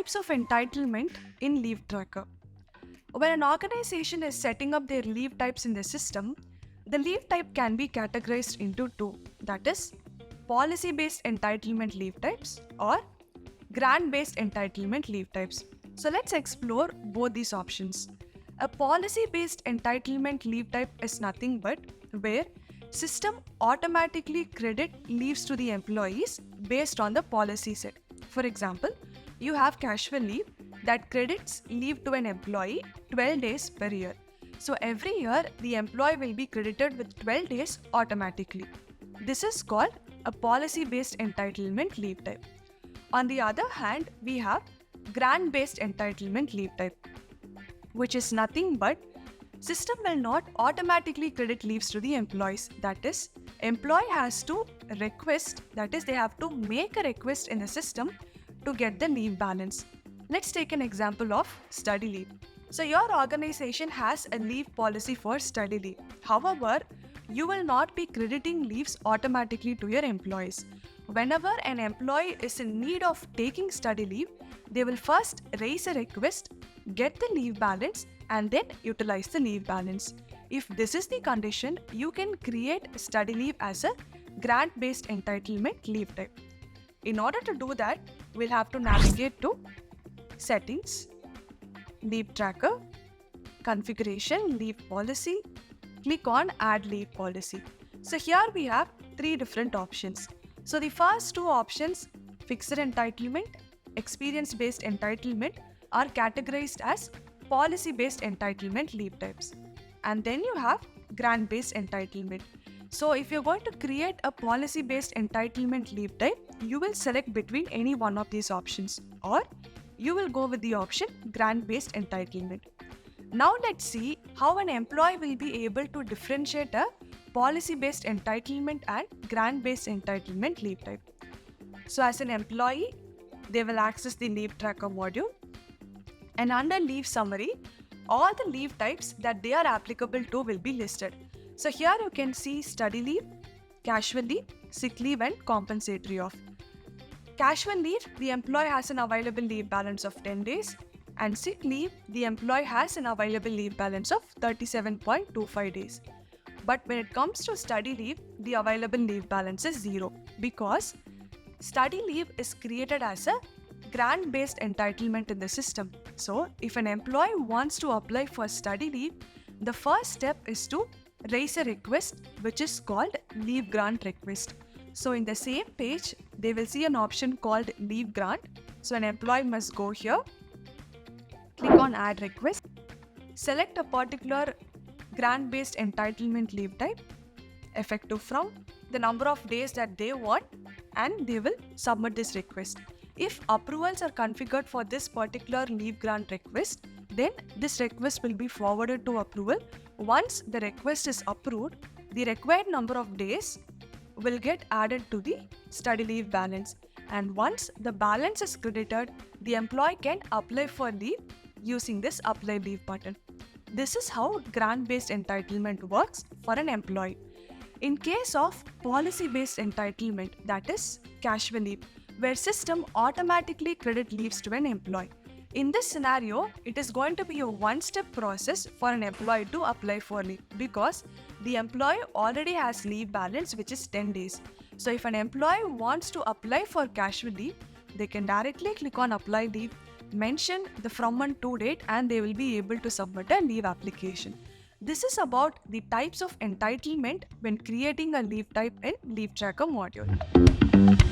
Types of entitlement in Leave Tracker. When an organization is setting up their leave types in the system, the leave type can be categorized into two, that is, policy-based entitlement leave types or grant-based entitlement leave types. So let's explore both these options. A policy-based entitlement leave type is nothing but where system automatically credit leaves to the employees based on the policy set. For example, you have casual leave that credits leave to an employee 12 days per year. So every year, the employee will be credited with 12 days automatically. This is called a policy-based entitlement leave type. On the other hand, we have grant-based entitlement leave type, which is nothing but system will not automatically credit leaves to the employees. That is, employee has to request, that is, they have to make a request in the system to get the leave balance. Let's take an example of study leave. So your organization has a leave policy for study leave. However, you will not be crediting leaves automatically to your employees. Whenever an employee is in need of taking study leave, they will first raise a request, get the leave balance, and then utilize the leave balance. If this is the condition, you can create study leave as a grant-based entitlement leave type. In order to do that, we'll have to navigate to Settings, Leave Tracker, Configuration, Leave Policy, click on Add Leave Policy. So here we have three different options. So the first two options, Fixed Entitlement, Experience-Based Entitlement, are categorized as policy-based entitlement leave types. And then you have grant-based entitlement. So if you're going to create a policy-based entitlement leave type, you will select between any one of these options, or you will go with the option grant-based entitlement. Now let's see how an employee will be able to differentiate a policy-based entitlement and grant-based entitlement leave type. So as an employee, they will access the Leave Tracker module, and under Leave Summary, all the leave types that they are applicable to will be listed. So here you can see study leave, casual leave, sick leave, and compensatory off. Casual leave, the employee has an available leave balance of 10 days, and sick leave, the employee has an available leave balance of 37.25 days. But when it comes to study leave, the available leave balance is 0 because study leave is created as a grant-based entitlement in the system. So if an employee wants to apply for study leave, the first step is to raise a request, which is called leave grant request. So in the same page, they will see an option called leave grant. So an employee must go here, click on add request, select a particular grant-based entitlement leave type, effective from the number of days that they want, and they will submit this request. If approvals are configured for this particular leave grant request, then this request will be forwarded to approval. Once the request is approved, the required number of days will get added to the study leave balance. And once the balance is credited, the employee can apply for leave using this apply leave button. This is how grant-based entitlement works for an employee. In case of policy-based entitlement, that is casual leave, where system automatically credit leaves to an employee. In this scenario, it is going to be a one-step process for an employee to apply for leave because the employee already has leave balance, which is 10 days. So if an employee wants to apply for casual leave, they can directly click on apply leave, mention the from and to date, and they will be able to submit a leave application. This is about the types of entitlement when creating a leave type in Leave Tracker module.